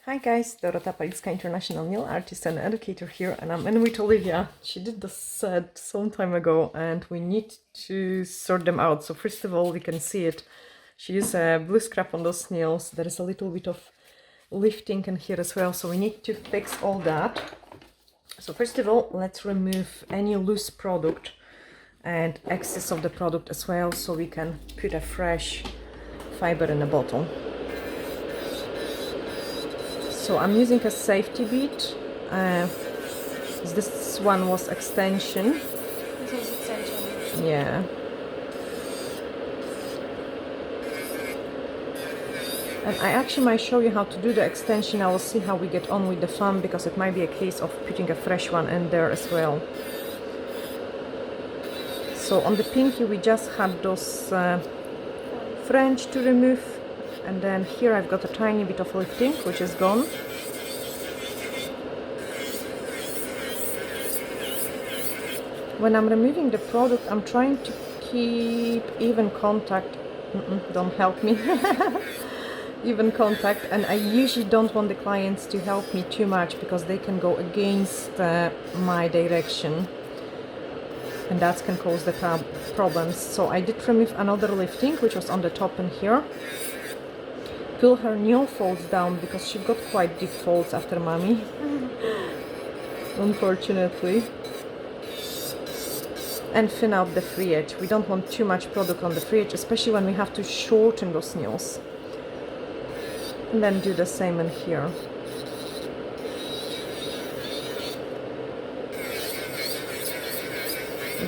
Hi guys, Dorota International Nail Artist and Educator here, and I'm in with Olivia. She did the set some time ago and we need to sort them out. So first of all, we can see it. She used a blue scrap on those nails. There is a little bit of lifting in here as well, so we need to fix all that. So first of all, let's remove any loose product and excess of the product as well, so we can put a fresh fiber in a bottle. So I'm using a safety bead. This one was extension. This was extension. Yeah. And I actually might show you how to do the extension. I will see how we get on with the thumb, because it might be a case of putting a fresh one in there as well. So on the pinky we just had those French to remove. And then here I've got a tiny bit of lifting, which is gone. When I'm removing the product, I'm trying to keep even contact. Don't help me. Even contact. And I usually don't want the clients to help me too much, because they can go against my direction. And that can cause the problems. So I did remove another lifting, which was on the top in here. Pull her nail folds down, because she got quite deep folds after mommy. Unfortunately. And thin out the free edge. We don't want too much product on the free edge, especially when we have to shorten those nails. And then do the same in here.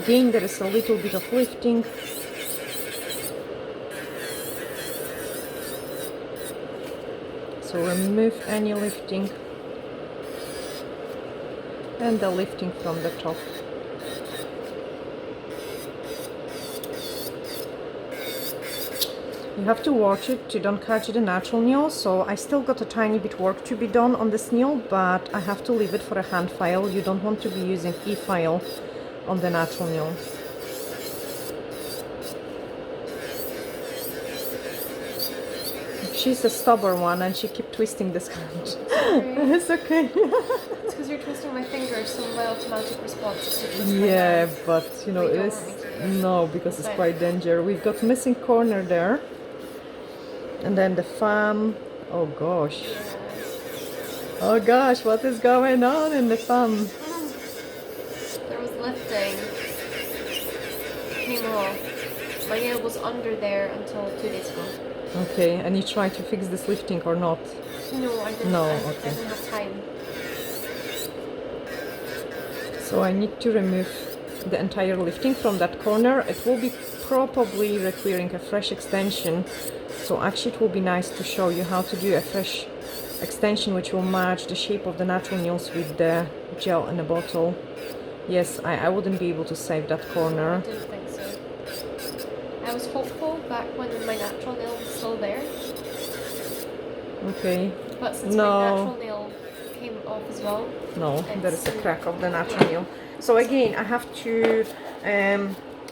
Again, there is a little bit of lifting. So remove any lifting and the lifting from the top. You have to watch it to don't catch the natural nail, so I still got a tiny bit work to be done on this nail, but I have to leave it for a hand file. You don't want to be using Efile on the natural nail. She's a stubborn one and she keeps twisting this hand. It's okay. It's because you're twisting my fingers, so my automatic response is to twist my Yeah, hand. but you know, it is... No, because it's quite dangerous. We've got missing corner there. And then the thumb. Oh gosh. Oh gosh, what is going on in the thumb? There was lifting. Came off. My nail was under there until 2 days ago. Okay, and you try to fix this lifting or not? No, I didn't. No, I okay. didn't have time. So I need to remove the entire lifting from that corner. It will be probably requiring a fresh extension. So actually it will be nice to show you how to do a fresh extension which will match the shape of the natural nails with the gel in a bottle. Yes, I wouldn't be able to save that corner. I didn't think so. I was hopeful back when my natural nail was still there. Okay. But since my natural nail came off as well. No, there is a crack of the natural nail. So again, I have to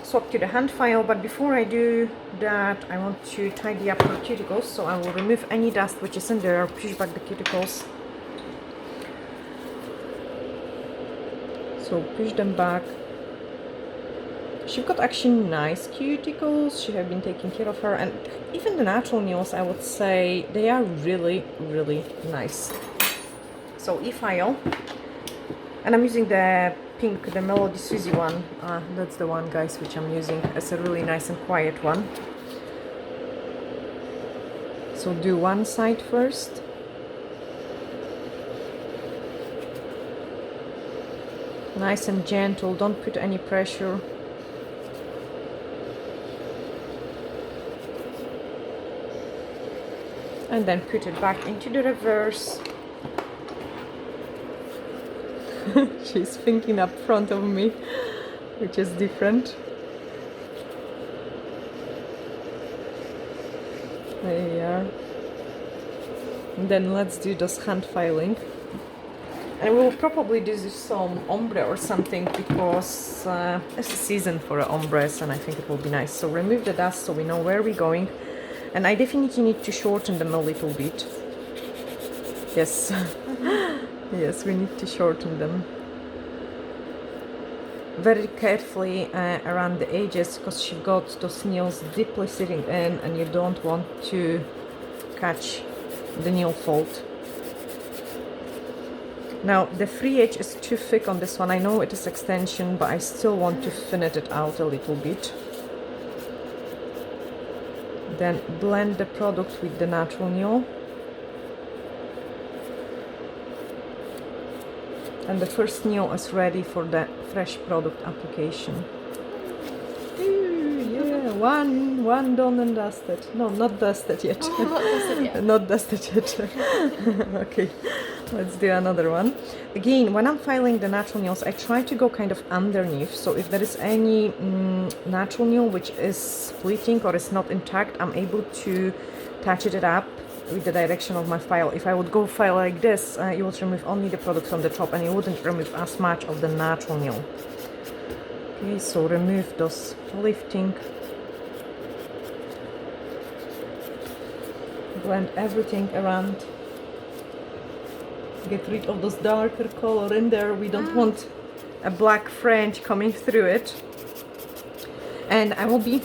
swap to the hand file, but before I do that, I want to tidy up her cuticles. So I will remove any dust which is in there, push back the cuticles. So push them back. She's got actually nice cuticles. She have been taking care of her, and even the natural nails, I would say they are really, really nice. So Efile, and I'm using the pink, the Melody Suzy one. That's the one, guys, which I'm using. It's a really nice and quiet one. So do one side first. Nice and gentle, don't put any pressure. And then put it back into the reverse. She's thinking up front of me, which is different. There we are. And then let's do this hand filing. And we will probably do some ombre or something, because it's a season for ombres and I think it will be nice. So remove the dust so we know where we're going. And I definitely need to shorten them a little bit. Yes. Yes, we need to shorten them. Very carefully around the edges, because you've got those nails deeply sitting in and you don't want to catch the nail fold. Now the free edge is too thick on this one. I know it is extension, but I still want to thin it out a little bit. Then blend the product with the natural nail. And the first nail is ready for the fresh product application. Ooh, yeah, one done and dusted. No, not dusted yet. Oh, not dusted yet. Not dusted yet. Okay, let's do another one. Again, when I'm filing the natural nails, I try to go kind of underneath. So if there is any natural nail which is splitting or is not intact, I'm able to touch it up with the direction of my file. If I would go file like this, you would remove only the product from the top and you wouldn't remove as much of the natural nail. Okay, so remove those lifting. Blend everything around. Get rid of those darker color in there. We don't want a black fringe coming through it. And I will be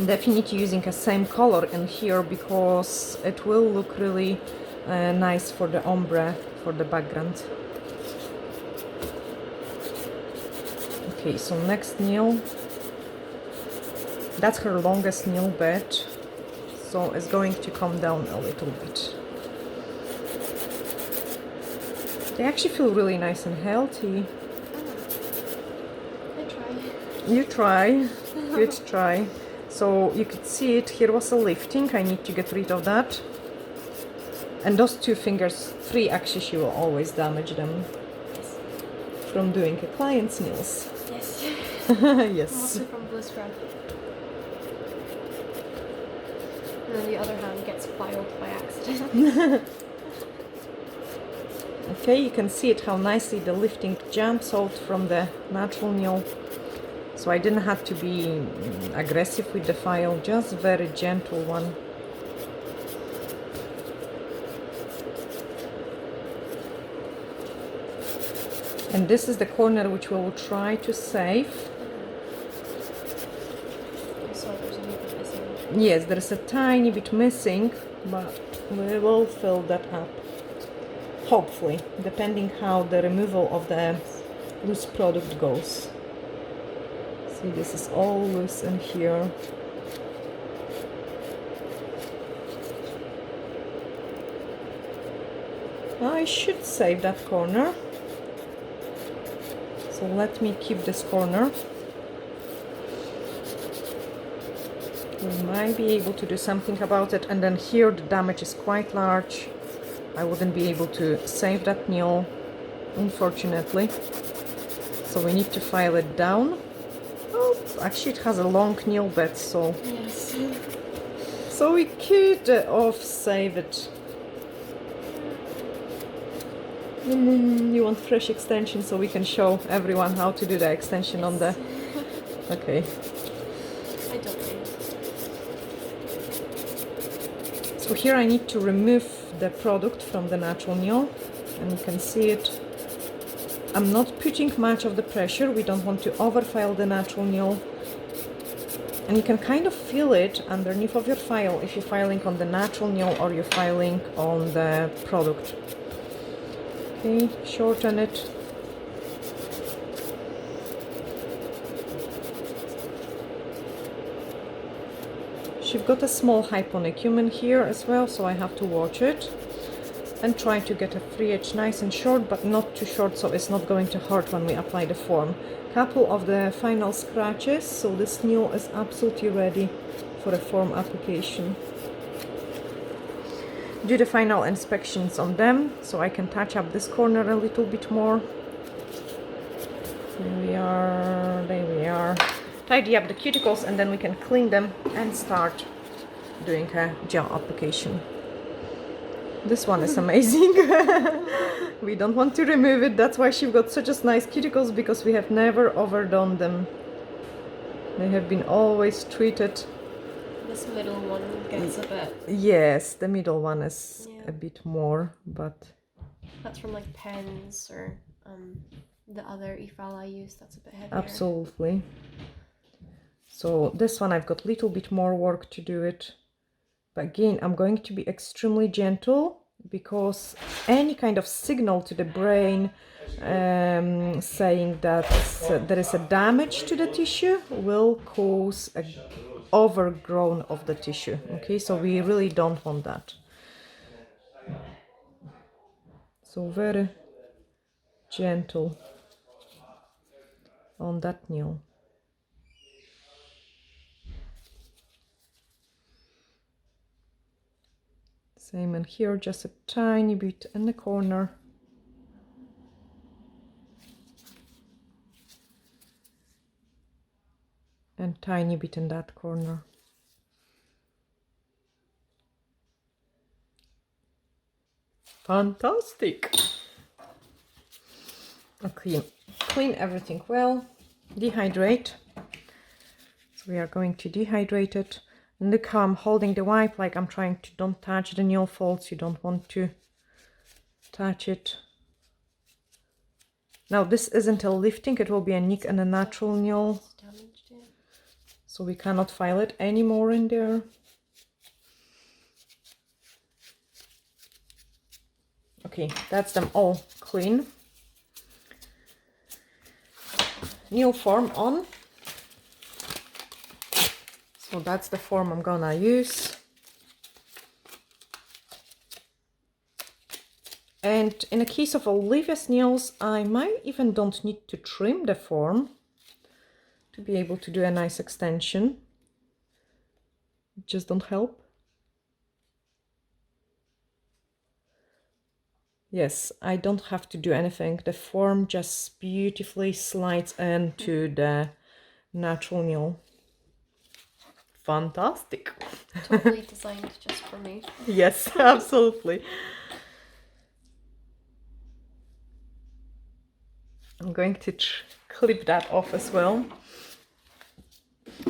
definitely using a same color in here because it will look really nice for the ombre, for the background. Okay, so next nail, that's her longest nail bed, so it's going to come down a little bit. They actually feel really nice and healthy. I try. You try. Good try. So you could see it, here was a lifting, I need to get rid of that. And those two fingers, three actually, she will always damage them. Yes. From doing a client's nails. Yes. Yes. Mostly from blue scrub. And then the other hand gets filed by accident. Okay, you can see it how nicely the lifting jumps out from the natural nail. So I didn't have to be aggressive with the file, just very gentle one. And this is the corner which we will try to save. So there's a little bit missing. Yes, there's a tiny bit missing, but we will fill that up. Hopefully, depending how the removal of the loose product goes. See, this is all loose in here. I should save that corner. So let me keep this corner. We might be able to do something about it. And then here the damage is quite large. I wouldn't be able to save that nail, unfortunately. So we need to file it down. Oh, actually it has a long nail bed, so Yes. so we could save it. You want fresh extension, so we can show everyone how to do the extension on the. Okay. I don't know. So here I need to remove the product from the natural nail, and you can see it. I'm not putting much of the pressure, we don't want to overfile the natural nail. And you can kind of feel it underneath of your file if you're filing on the natural nail or you're filing on the product. Okay, shorten it. She's got a small hyponecumen here as well, so I have to watch it. And try to get a free edge nice and short, but not too short so it's not going to hurt when we apply the form. Couple of the final scratches, so this nail is absolutely ready for a form application. Do the final inspections on them so I can touch up this corner a little bit more. There we are. Tidy up the cuticles and then we can clean them and start doing a gel application. This one is amazing. We don't want to remove it. That's why she's got such a nice cuticles, because we have never overdone them. They have been always treated This middle one gets a bit. Yes, the middle one is Yeah. a bit more, but That's from like pens or the other Efile I use. That's a bit heavier. absolutely. So this one I've got a little bit more work to do it. But again, I'm going to be extremely gentle because any kind of signal to the brain saying that there is a damage to the tissue will cause a overgrown of the tissue. Okay, so we really don't want that. So very gentle on that nail. Same in here, just a tiny bit in the corner. And tiny bit in that corner. Fantastic. Okay, clean everything well, dehydrate. So we are going to dehydrate it. And look how I'm holding the wipe, like I'm trying to don't touch the nail folds. You don't want to touch it. Now this isn't a lifting, it will be a nick and a natural nail. So we cannot file it anymore in there. Okay, that's them all clean. Nail form on. So that's the form I'm gonna use. And in the case of Olivia's nails, I might even don't need to trim the form to be able to do a nice extension. Just don't help. Yes, I don't have to do anything. The form just beautifully slides into the natural nail. Fantastic. Totally designed just for me. Yes, absolutely. I'm going to clip that off as well.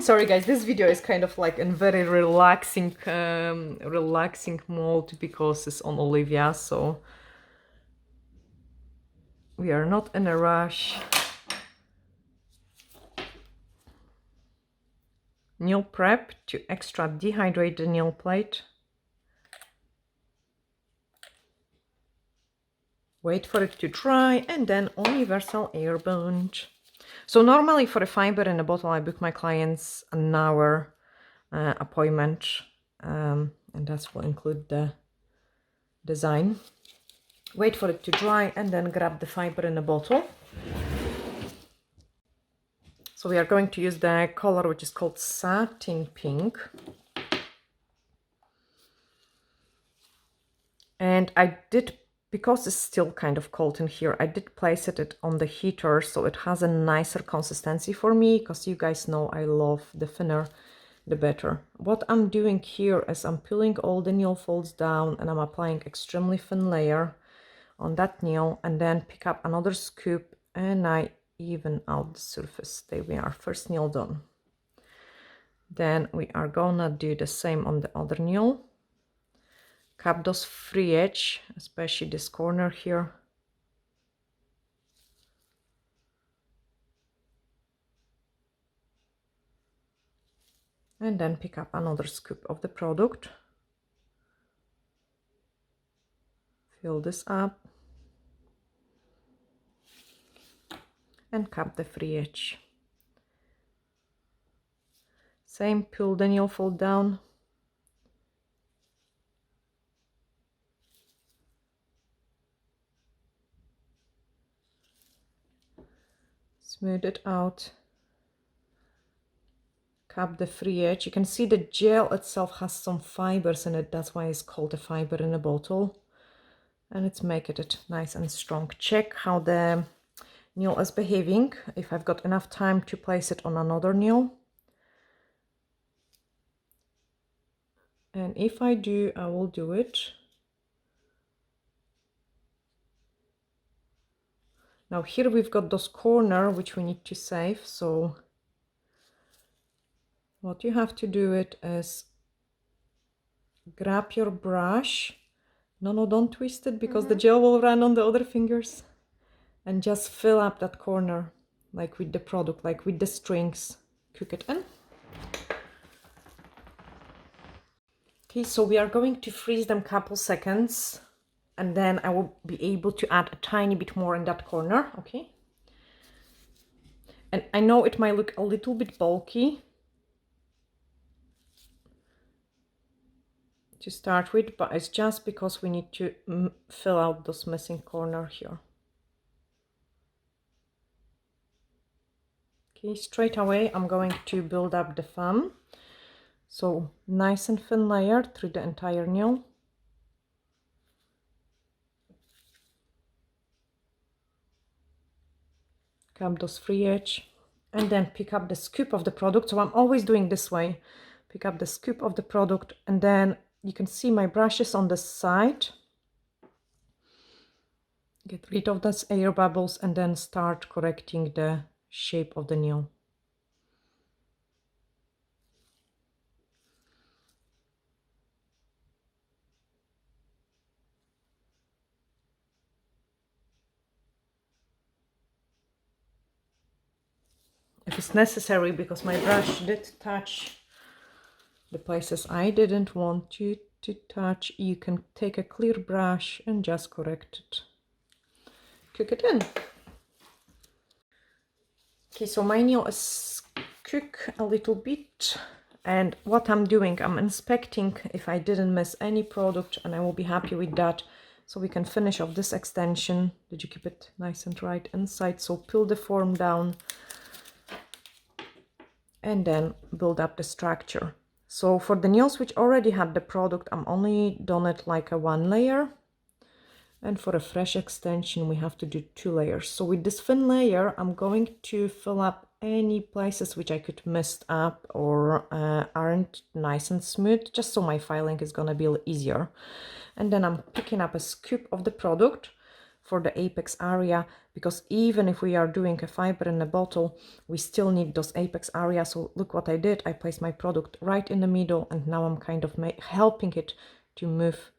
Sorry guys, this video is kind of like in very relaxing mode because it's on Olivia, so we are not in a rush. Nail prep to extra dehydrate the nail plate. Wait for it to dry and then universal air bond. So normally for a fiber in a bottle, I book my clients an hour appointment, and that will include the design. Wait for it to dry and then grab the fiber in a bottle. So we are going to use the color which is called satin pink. And I did, because it's still kind of cold in here, I did place it on the heater so it has a nicer consistency for me, because you guys know I love the thinner the better. What I'm doing here is I'm peeling all the nail folds down and I'm applying extremely thin layer on that nail, and then pick up another scoop and I even out the surface. There we are, first nail done. Then we are gonna do the same on the other nail. Cap those free edge, especially this corner here. And then pick up another scoop of the product. Fill this up. And cap the free edge. Same, pull the nail fold down. Smooth it out. Cap the free edge. You can see the gel itself has some fibers in it. That's why it's called a fiber in a bottle. And it's making it nice and strong. Check how the nail is behaving. If I've got enough time to place it on another nail. And if I do, I will do it. Now here we've got those corners which we need to save, so what you have to do it is grab your brush. No, don't twist it because the gel will run on the other fingers. And just fill up that corner, like with the product, like with the strings. Cook it in. Okay, so we are going to freeze them couple seconds, and then I will be able to add a tiny bit more in that corner, okay? And I know it might look a little bit bulky to start with, but it's just because we need to fill out those missing corner here. Okay, straight away I'm going to build up the thumb. So nice and thin layer through the entire nail. Grab those free edge and then pick up the scoop of the product. So I'm always doing this way. Pick up the scoop of the product, and then you can see my brushes on the side. Get rid of those air bubbles and then start correcting the shape of the nail. If it's necessary, because my brush did touch the places I didn't want you to touch, you can take a clear brush and just correct it. Cook it in. Okay, so my nail is cooked a little bit, and what I'm doing, I'm inspecting if I didn't miss any product, and I will be happy with that. So we can finish off this extension. Did you keep it nice and right inside? So peel the form down and then build up the structure. So for the nails which already had the product, I'm only done it like a 1 layer. And for a fresh extension, we have to do 2 layers. So with this thin layer, I'm going to fill up any places which I could mess up or aren't nice and smooth, just so my filing is gonna be easier. And then I'm picking up a scoop of the product for the apex area, because even if we are doing a fiber in a bottle, we still need those apex areas. So look what I did. I placed my product right in the middle, and now I'm kind of helping it to move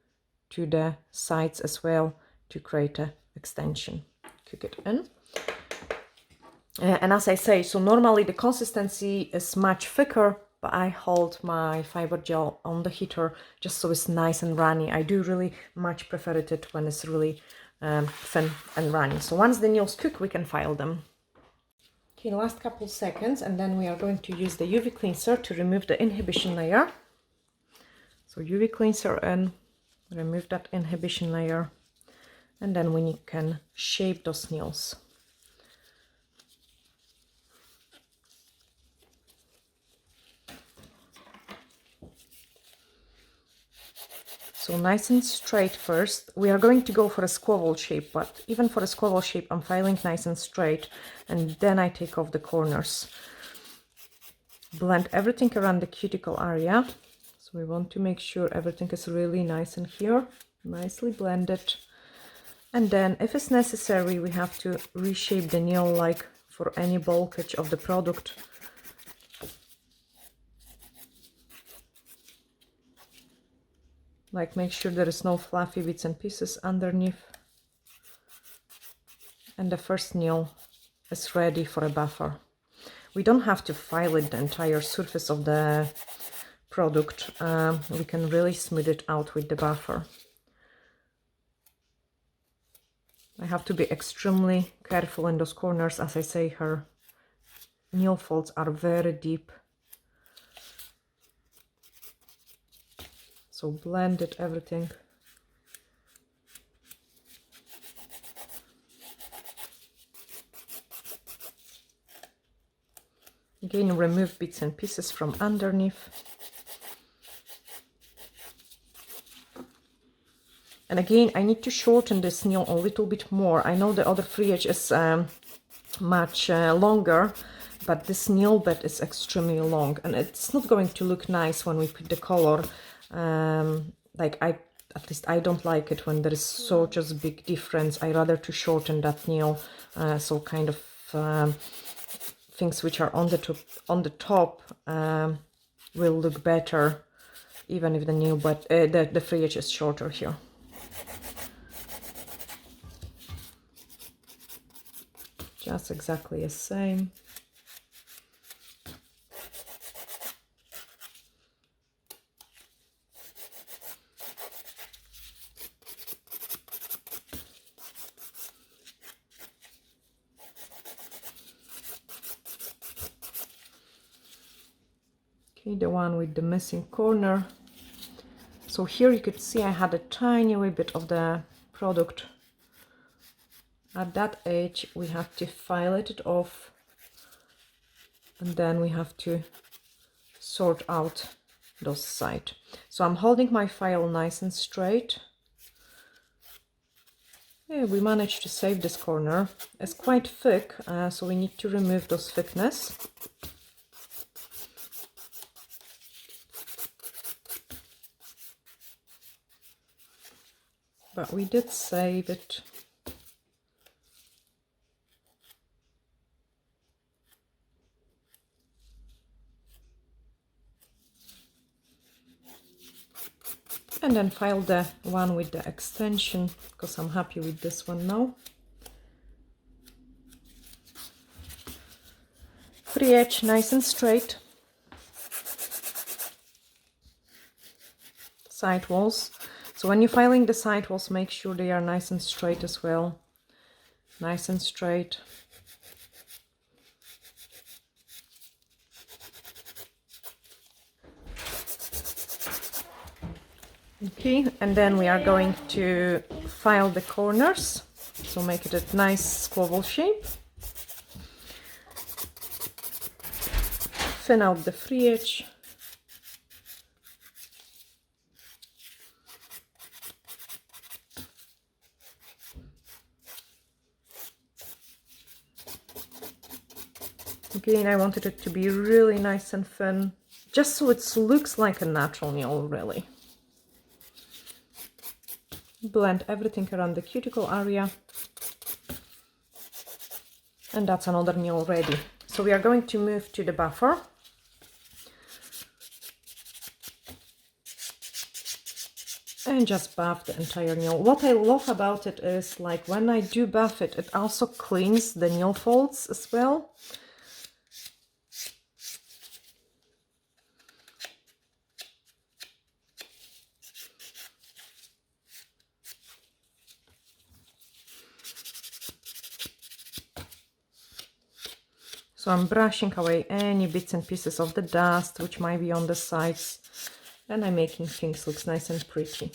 to the sides as well to create a extension. Cook it in. And as I say, so normally the consistency is much thicker, but I hold my fiber gel on the heater just so it's nice and runny. I do really much prefer it when it's really thin and runny. So once the nails cook, we can file them. Okay, last couple seconds, and then we are going to use the UV cleanser to remove the inhibition layer. So UV cleanser in, remove that inhibition layer, and then we can shape those nails. So nice and straight first. We are going to go for a squabble shape, but even for a squabble shape, I'm filing nice and straight, and then I take off the corners. Blend everything around the cuticle area. So we want to make sure everything is really nice in here, nicely blended. And then if it's necessary, we have to reshape the nail like for any bulkage of the product. Like make sure there is no fluffy bits and pieces underneath. And the first nail is ready for a buffer. We don't have to file it the entire surface of the product. We can really smooth it out with the buffer. I have to be extremely careful in those corners. As I say, her nail folds are very deep. So blend it, everything. Again, remove bits and pieces from underneath. And again, I need to shorten this nail a little bit more. I know the other free edge is much longer, but this nail bed is extremely long, and it's not going to look nice when we put the color. At least I don't like it when there is such a big difference. I rather to shorten that nail, so kind of things which are on the top will look better, even if the nail, but the free edge is shorter here. Just exactly the same. Okay, the one with the missing corner. So here you could see I had a tiny wee bit of the product at that edge. We have to file it off, and then we have to sort out those sides. So I'm holding my file nice and straight. Yeah, we managed to save this corner. It's quite thick, so we need to remove those thickness. But we did save it. And then file the one with the extension, because I'm happy with this one now. Free edge, nice and straight. Side walls. So when you're filing the side walls, make sure they are nice and straight as well. Nice and straight. Okay, and then we are going to file the corners, so make it a nice oval shape. Thin out the free edge. Again, I wanted it to be really nice and thin, just so it looks like a natural nail, really. Blend everything around the cuticle area. And that's another nail ready. So we are going to move to the buffer. And just buff the entire nail. What I love about it is, like, when I do buff it, it also cleans the nail folds as well. So I'm brushing away any bits and pieces of the dust which might be on the sides, and I'm making things look nice and pretty.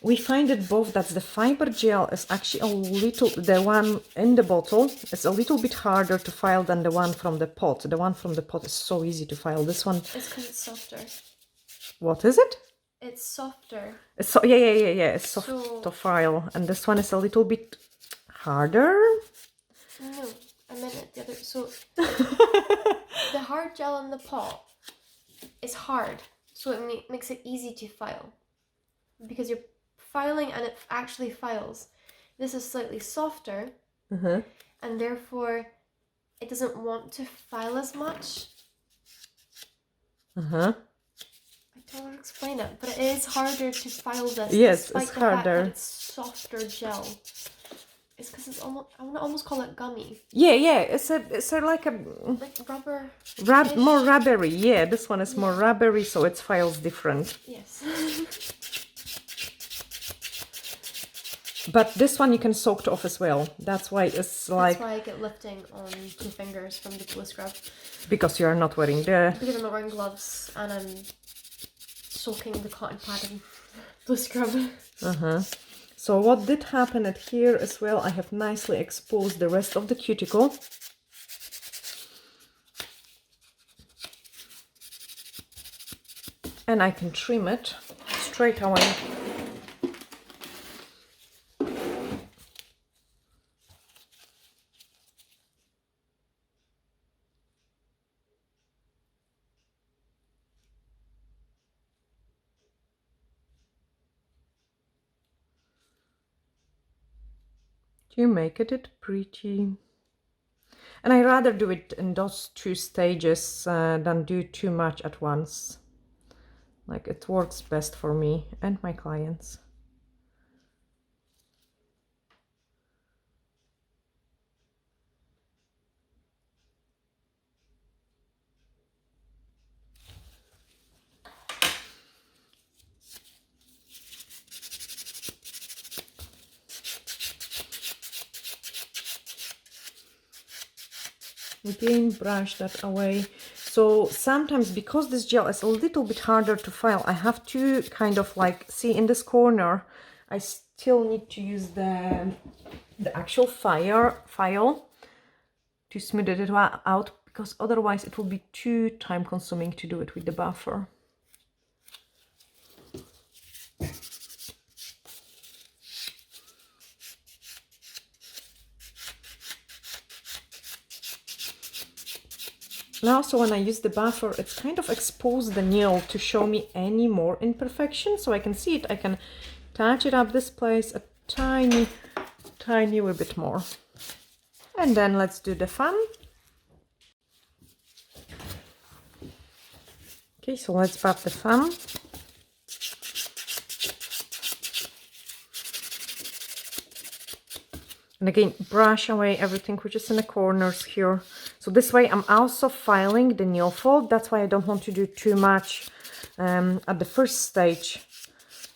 We find it both that the fiber gel is actually a little, the one in the bottle is a little bit harder to file than the one from the pot. The one from the pot is so easy to file. This one... It's because it's softer. What is it? It's softer. It's so, yeah. It's soft So... to file. And this one is a little bit harder. No, I meant it the other... So, the hard gel in the pot is hard. So it makes it easy to file. Because you're filing and it actually files. This is slightly softer, and therefore it doesn't want to file as much. I don't want to explain it, but it is harder to file this. Yes, despite it's the fact harder. that it's softer gel. It's because it's almost, I want to almost call it gummy. Yeah. It's a like a rubber. More rubbery. Yeah, this one is more rubbery, so it files different. Yes. But this one you can soak it off as well. That's why it's like... That's why I get lifting on 2 fingers from the glue scrub. Because you are not wearing the... Because I'm not wearing gloves and I'm soaking the cotton pad in glue scrub. So what did happen at here as well, I have nicely exposed the rest of the cuticle. And I can trim it straight away. To make it pretty. And I rather do it in those 2 stages than do too much at once. Like, it works best for me and my clients. Again, brush that away. So sometimes, because this gel is a little bit harder to file, I have to kind of like, see in this corner, I still need to use the actual file to smooth it out, because otherwise it will be too time consuming to do it with the buffer. And also, when I use the buffer, it's kind of exposed the nail to show me any more imperfection, so I can see it. I can touch it up this place a tiny wee bit more. And then let's do the fun. Okay, so let's pop the fun. And again, brush away everything which is in the corners here. So this way I'm also filing the nail fold. That's why I don't want to do too much at the first stage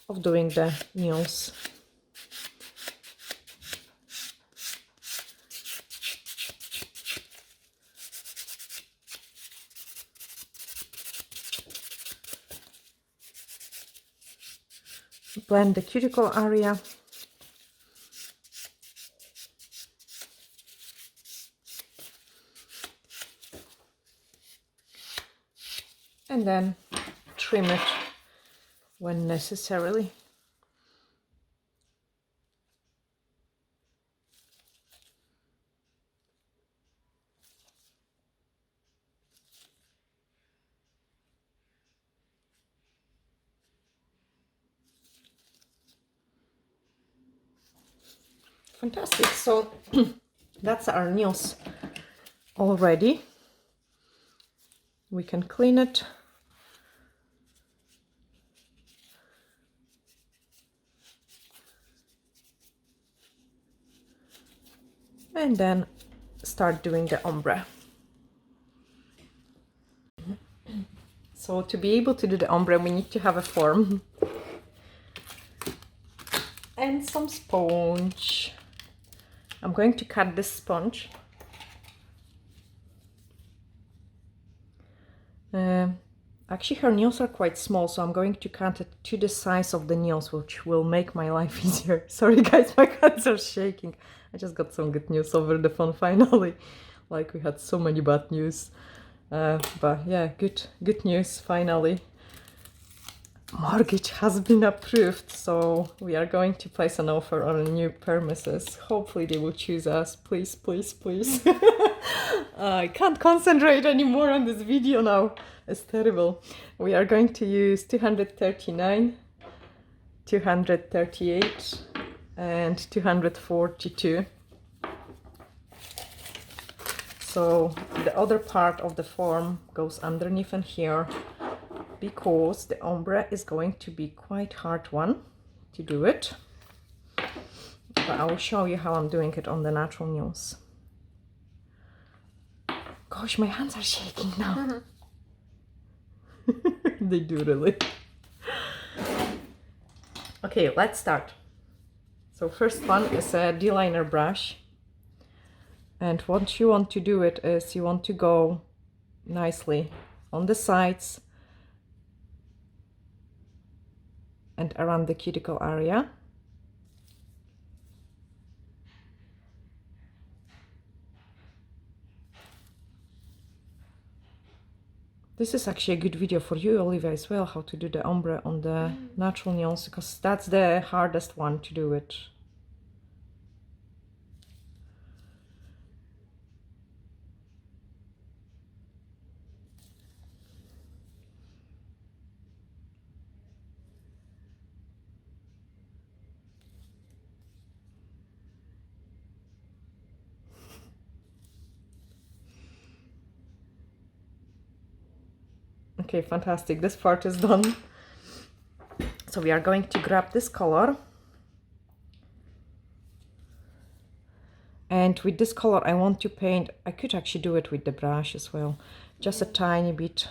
of doing the nails. Blend the cuticle area. And then trim it when necessarily. Fantastic. So that's our nails already. We can clean it. And then start doing the ombre. So to be able to do the ombre, we need to have a form and some sponge. I'm going to cut this sponge. Actually, her nails are quite small, so I'm going to cut it to the size of the nails, which will make my life easier. Sorry guys, my hands are shaking. I just got some good news over the phone finally. Like, we had so many bad news. But yeah, good news finally. Mortgage has been approved, so we are going to place an offer on a new premises. Hopefully they will choose us. Please, please, please. I can't concentrate anymore on this video now. It's terrible. We are going to use 239, 238 and 242. So the other part of the form goes underneath and here, because the ombre is going to be quite hard one to do it. But I will show you how I'm doing it on the natural nails. Gosh, my hands are shaking now. They do really. Okay, let's start. So first one is a D-liner brush. And what you want to do it is you want to go nicely on the sides and around the cuticle area. This is actually a good video for you, Olivia, as well, how to do the ombre on the natural nails, because that's the hardest one to do it. Okay, fantastic. This part is done. So we are going to grab this color. And with this color I want to paint, I could actually do it with the brush as well. Just a tiny bit.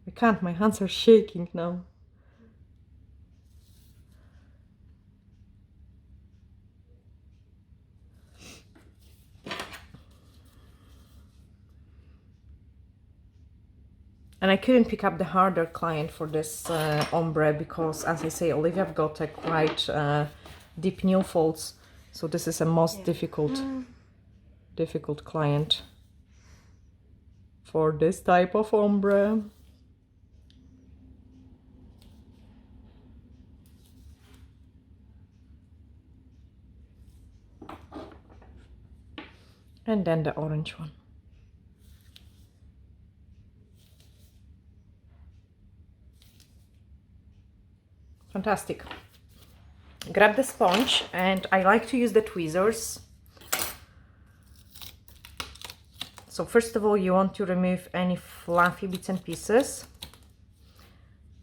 I can't, my hands are shaking now. And I couldn't pick up the harder client for this ombre because, as I say, Olivia got a quite deep nail folds. So this is a most difficult client for this type of ombre. And then the orange one. Fantastic. Grab the sponge, and I like to use the tweezers. So first of all, you want to remove any fluffy bits and pieces.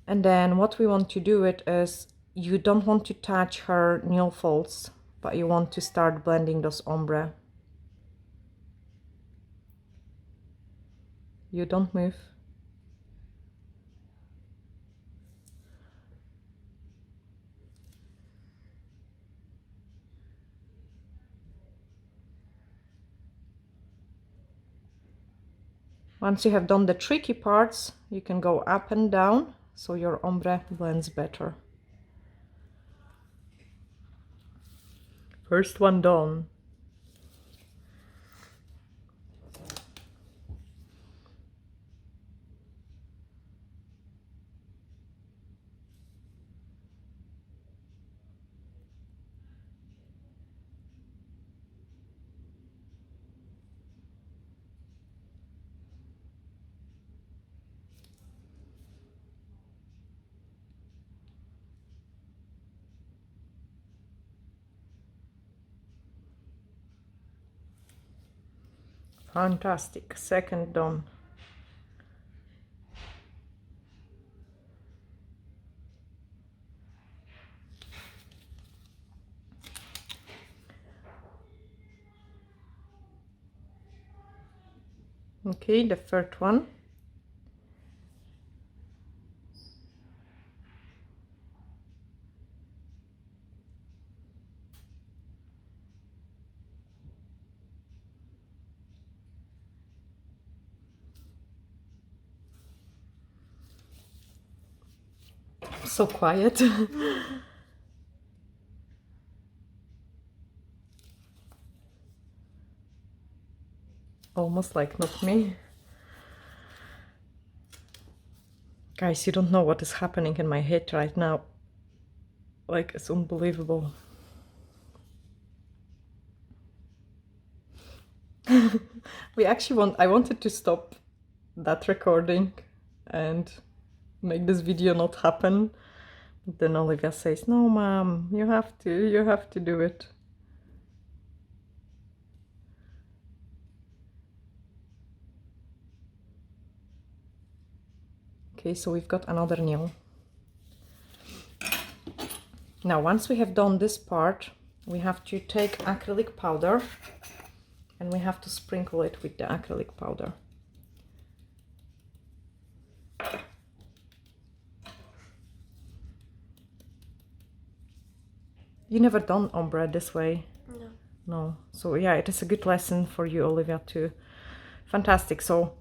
And then what we want to do it is, you don't want to touch her nail folds, but you want to start blending those ombre. You don't move. Once you have done the tricky parts, you can go up and down so your ombre blends better. First one done. Fantastic. Second done. Okay, the third one. So quiet. Almost like not me. Guys, you don't know what is happening in my head right now. Like, it's unbelievable. I wanted to stop that recording and make this video not happen. Then Olivia says, no, Mom, you have to do it. Okay, so we've got another nail. Now, once we have done this part, we have to take acrylic powder and we have to sprinkle it with the acrylic powder. You never done ombre this way? No. No. So yeah, it is a good lesson for you, Olivia, too. Fantastic. So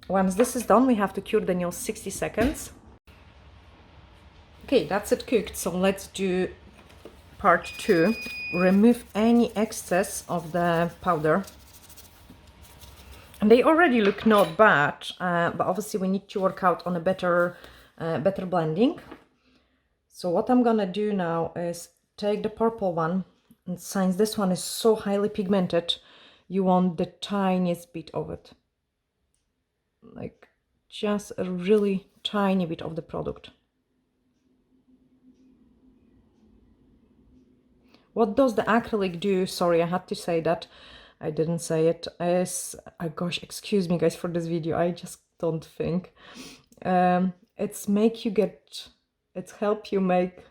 once this is done, we have to cure the nails 60 seconds. Okay, that's it cooked. So let's do part 2. Remove any excess of the powder. And they already look not bad, but obviously we need to work out on a better blending. So what I'm gonna do now is take the purple one, and since this one is so highly pigmented, you want the tiniest bit of it. Like just a really tiny bit of the product. What does the acrylic do? Sorry, I had to say that. I didn't say it. Is, oh gosh, excuse me guys for this video. I just don't think. It's make you get, it's help you make,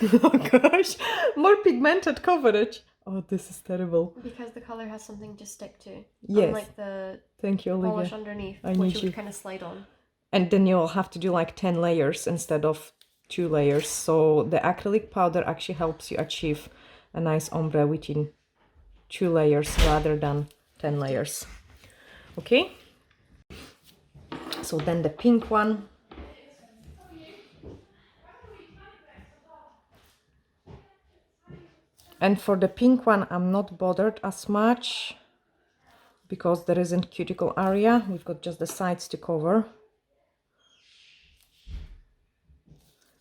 oh gosh, more pigmented coverage. Oh, this is terrible. Because the color has something to stick to. Yes. Unlike the Thank you, Olivia. polish underneath, I which need you you. would kind of slide on. And then you'll have to do like 10 layers instead of 2 layers. So the acrylic powder actually helps you achieve a nice ombre within 2 layers rather than 10 layers. Okay. So then the pink one. And for the pink one, I'm not bothered as much because there isn't cuticle area. We've got just the sides to cover.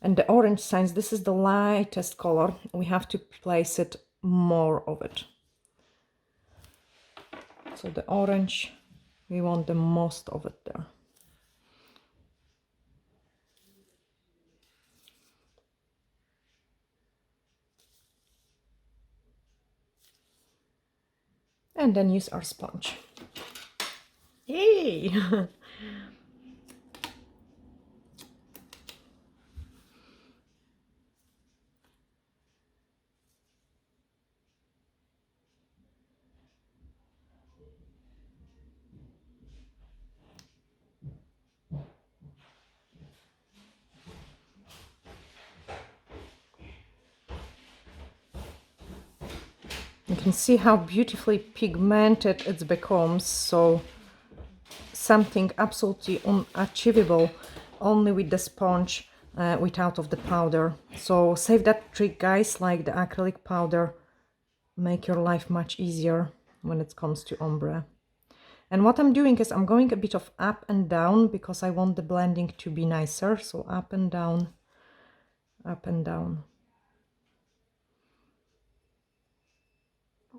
And the orange, since this is the lightest color, we have to place it more of it. So the orange, we want the most of it there. And then use our sponge. Yay! You can see how beautifully pigmented it becomes, so something absolutely unachievable only with the sponge without of the powder. So save that trick guys, like the acrylic powder, make your life much easier when it comes to ombre. And what I'm doing is I'm going a bit of up and down because I want the blending to be nicer, so up and down, up and down.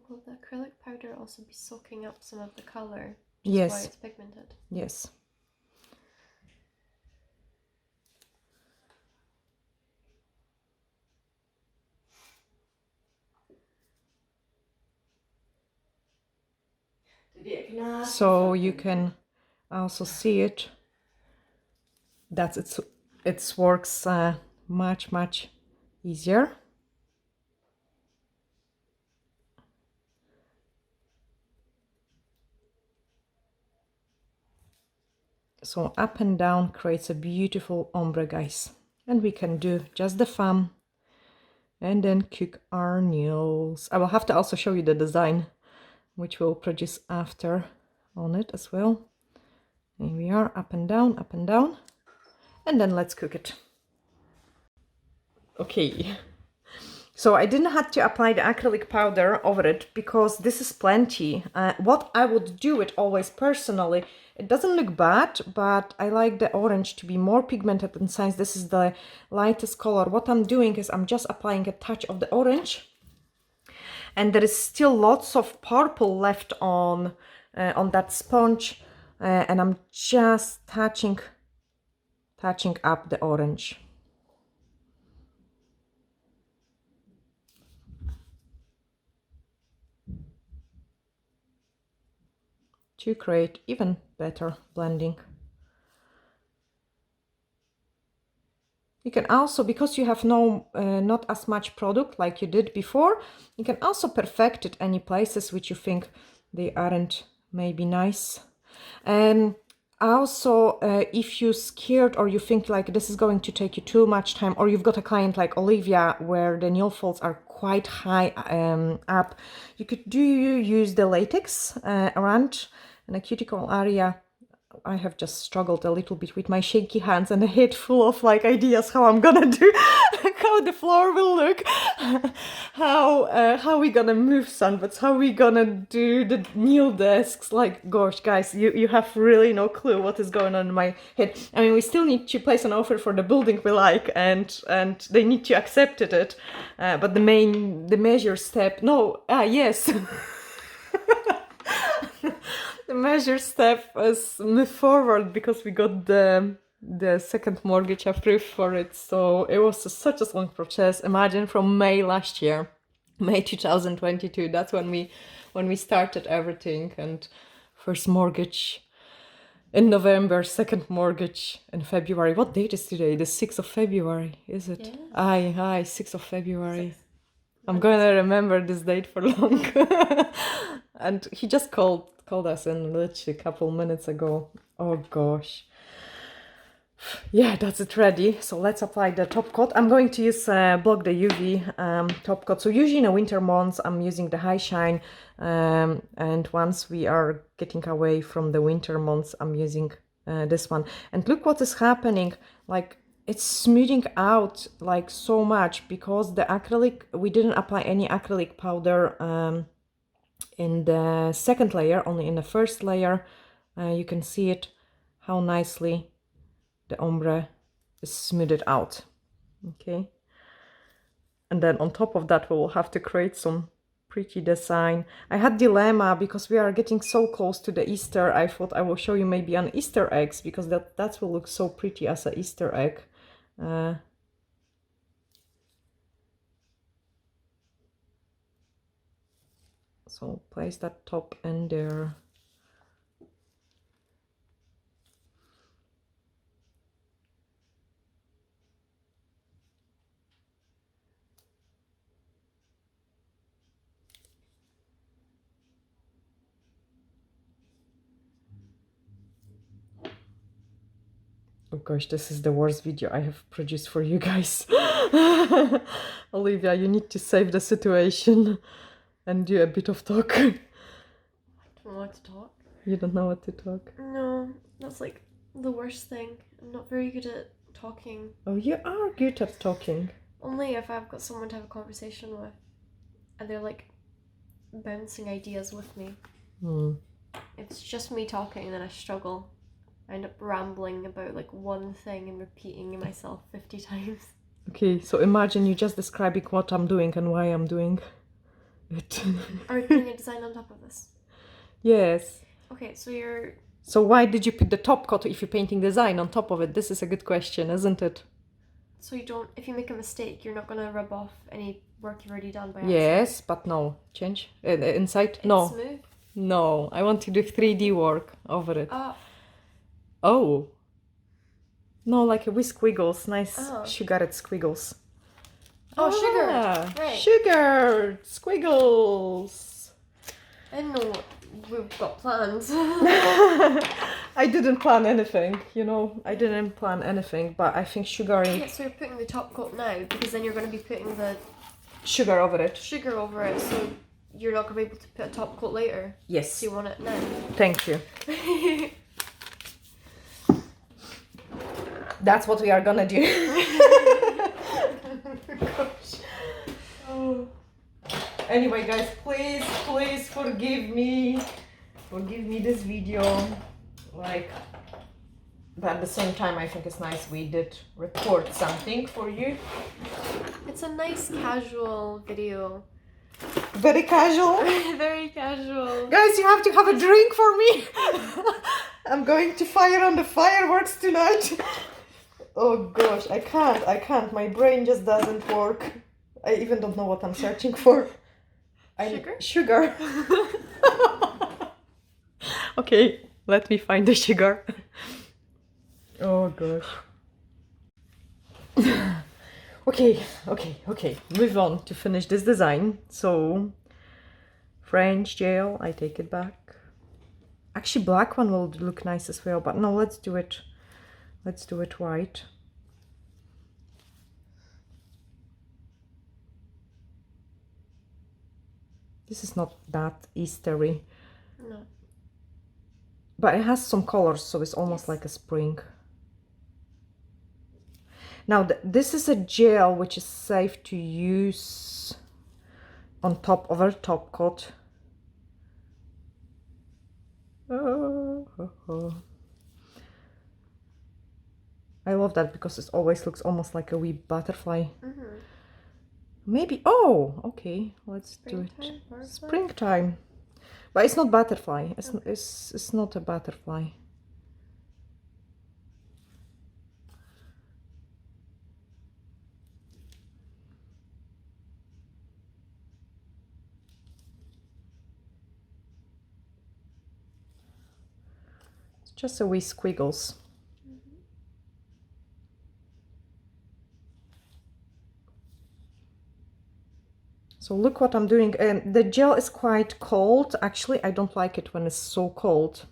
Will the acrylic powder also be soaking up some of the color? Yes. Why it's pigmented? Yes. So you can also see it. That it works much easier. So up and down creates a beautiful ombre guys, and we can do just the thumb and then cook our nails. I will have to also show you the design which we'll produce after on it as well. Here we are, up and down, and then let's cook it. Okay, so I didn't have to apply the acrylic powder over it because this is plenty. What I would do it always personally, it doesn't look bad, but I like the orange to be more pigmented, and since this is the lightest color, what I'm doing is I'm just applying a touch of the orange, and there is still lots of purple left on that sponge, and I'm just touching up the orange. To create even better blending. You can also, because you have not as much product like you did before, you can also perfect it any places which you think they aren't maybe nice. And also, if you're scared or you think like this is going to take you too much time, or you've got a client like Olivia where the nail folds are quite high up, you could use the latex around in a cuticle area. I have just struggled a little bit with my shaky hands and a head full of like ideas how I'm gonna do, how the floor will look, how we gonna move sunbeds, how we gonna do the nail desks. Like, gosh, guys, you have really no clue what is going on in my head. I mean, we still need to place an offer for the building we like, and they need to accept it. But the measure step, yes. The measure step is move forward because we got the the second mortgage approved for it. So it was such a long process. Imagine from May last year, May 2022. That's when we started everything, and first mortgage in November, second mortgage in February. What date is today? The 6th of February, is it? Yeah. Aye, 6th of February. 6th. I'm gonna remember this date for long. And he just called us in literally a couple minutes ago. Oh gosh. Yeah, that's it ready. So let's apply the top coat. I'm going to use block the UV top coat. So usually in the winter months I'm using the high shine, and once we are getting away from the winter months I'm using this one. And look what is happening, like it's smoothing out like so much, because the acrylic, we didn't apply any acrylic powder in the second layer, only in the first layer. You can see it, how nicely the ombre is smoothed out. Okay, and then on top of that we will have to create some pretty design. I had dilemma because we are getting so close to the Easter. I thought I will show you maybe an Easter eggs, because that will look so pretty as an Easter egg. So place that top in there. Oh gosh, this is the worst video I have produced for you guys. Olivia, you need to save the situation and do a bit of talk. I don't know what to talk. You don't know what to talk? No, that's like the worst thing. I'm not very good at talking. Oh, you are good at talking. Only if I've got someone to have a conversation with. And they're like bouncing ideas with me. It's just me talking and then I struggle. I end up rambling about like one thing and repeating myself 50 times. Okay, so imagine you just describing what I'm doing and why I'm doing it. Are we putting a design on top of this? Yes. Okay, so you're... So why did you put the top coat if you're painting design on top of it? This is a good question, isn't it? So you don't... If you make a mistake, you're not going to rub off any work you've already done by accident? Yes, but no. Change? Inside? It's no. Smooth? No, I want to do 3D work over it. Oh. No, like with squiggles. Nice sugared squiggles. Oh, sugar! Right. Sugar! Squiggles! I know we've got plans. I didn't plan anything, you know. I didn't plan anything, but I think sugary... Yeah, so you're putting the top coat now, because then you're going to be putting the... Sugar over it. Sugar over it, so you're not going to be able to put a top coat later. Yes. So you want it now. Thank you. That's what we are gonna do. Gosh. Oh. Anyway, guys, please forgive me this video. Like, but at the same time, I think it's nice we did record something for you. It's a nice casual video. Very casual. Very casual. Guys, you have to have a drink for me. I'm going to fire on the fireworks tonight. Oh gosh, I can't. My brain just doesn't work. I even don't know what I'm searching for. Sugar? Okay, let me find the sugar. Oh gosh. Okay. Move on to finish this design. So, French gel, I take it back. Actually, black one will look nice as well, but no, let's do it white. This is not that Eastery. No. But it has some colors, so it's almost like a spring. Now, this is a gel which is safe to use on top of our top coat. I love that because it always looks almost like a wee butterfly. Maybe, okay, let's do it. Springtime. But it's not butterfly. It's not a butterfly. Just a wee squiggles. So look what I'm doing. The gel is quite cold. Actually, I don't like it when it's so cold.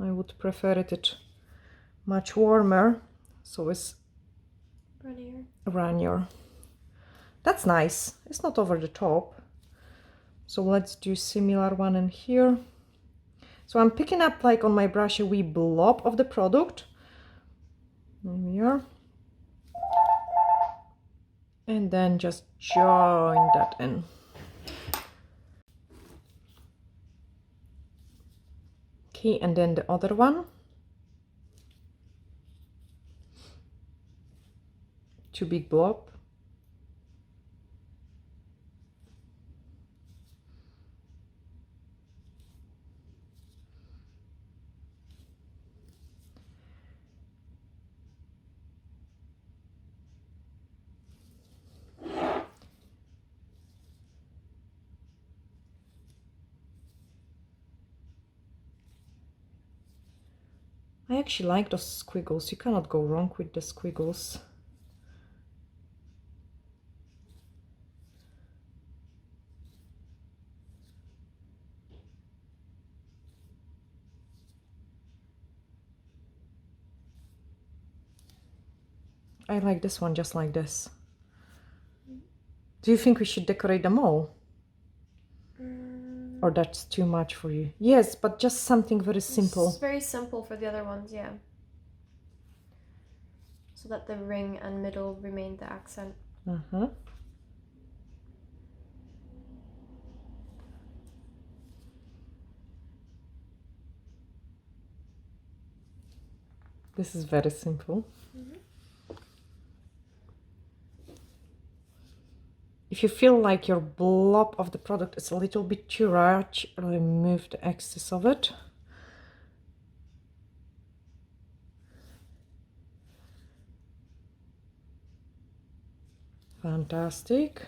I would prefer it much warmer, so it's runnier. That's nice. It's not over the top. So let's do similar one in here. So I'm picking up like on my brush a wee blob of the product. There we are. And then just join that in. Okay, and then the other one. Two big blob. I actually like those squiggles. You cannot go wrong with the squiggles. I like this one just like this. Do you think we should decorate them all? Or that's too much for you? Yes, but just something very simple. It's very simple for the other ones, yeah. So that the ring and middle remain the accent. This is very simple. If you feel like your blob of the product is a little bit too large, remove the excess of it. Fantastic.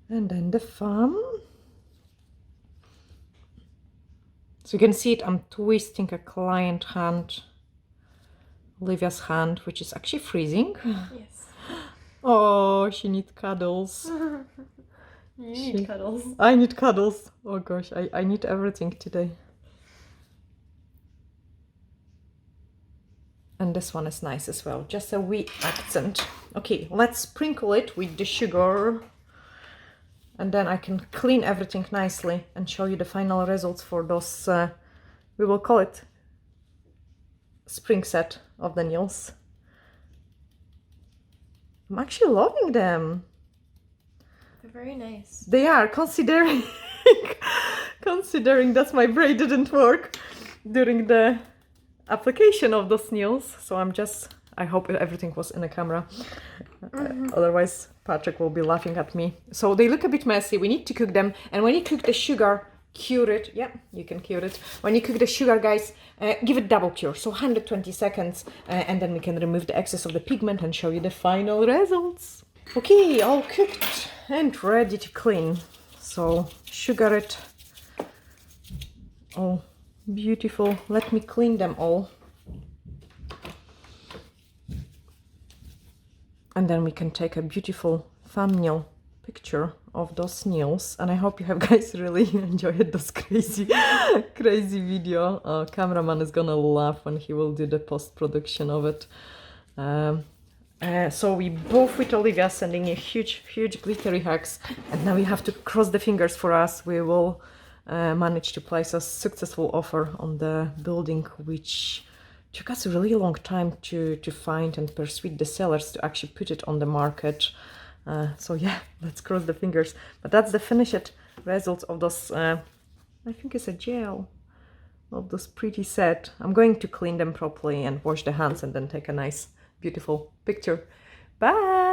And then the thumb. So you can see it, I'm twisting a client hand, Olivia's hand, which is actually freezing. Yes. Oh, she needs cuddles. You need cuddles. I need cuddles. Oh gosh, I need everything today. And this one is nice as well, just a wee accent. Okay, let's sprinkle it with the sugar. And then I can clean everything nicely and show you the final results for those, we will call it spring set of the nails. I'm actually loving them. They're very nice. They are, considering that my braid didn't work during the application of those nails. So I hope everything was in the camera. Otherwise, Patrick will be laughing at me. So they look a bit messy. We need to cook them. And when you cook the sugar, cure it. Yeah, you can cure it. When you cook the sugar, guys, give it double cure. So 120 seconds. And then we can remove the excess of the pigment and show you the final results. Okay, all cooked and ready to clean. So sugar it. Oh, beautiful. Let me clean them all. And then we can take a beautiful thumbnail picture of those nails. And I hope you have guys really enjoyed this crazy video. Cameraman is gonna laugh when he will do the post-production of it. So we both with Olivia sending you huge glittery hugs. And now we have to cross the fingers for us. We will manage to place a successful offer on the building, which took us a really long time to find and persuade the sellers to actually put it on the market. So yeah, let's cross the fingers. But that's the finished results of those, I think it's a gel, of this pretty set. I'm going to clean them properly and wash the hands and then take a nice, beautiful picture. Bye!